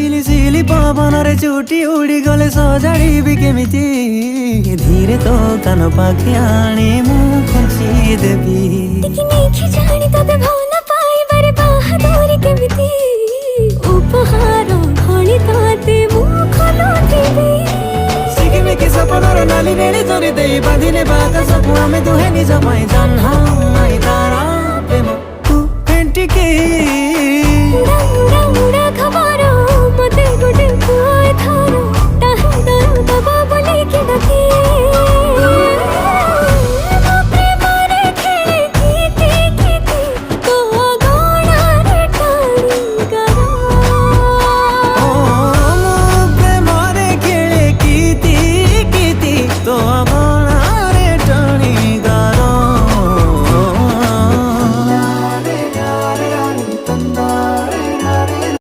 सिली सिली पवनरे चुटी उड़ी गले सजाड़िबी केमिति धीरे तो कान पाखि आनी मु खुंची देबी जानी तते भल पाइबारे बाहादुरी केमिति उपहार भली तते मु खोलुथिबी सिकिमिकी सपनर नाली नेली तोरी देई बांधिने बाकसकु आमे दुहे निज पाई जन्म तारा प्रेम तू फेंटिकी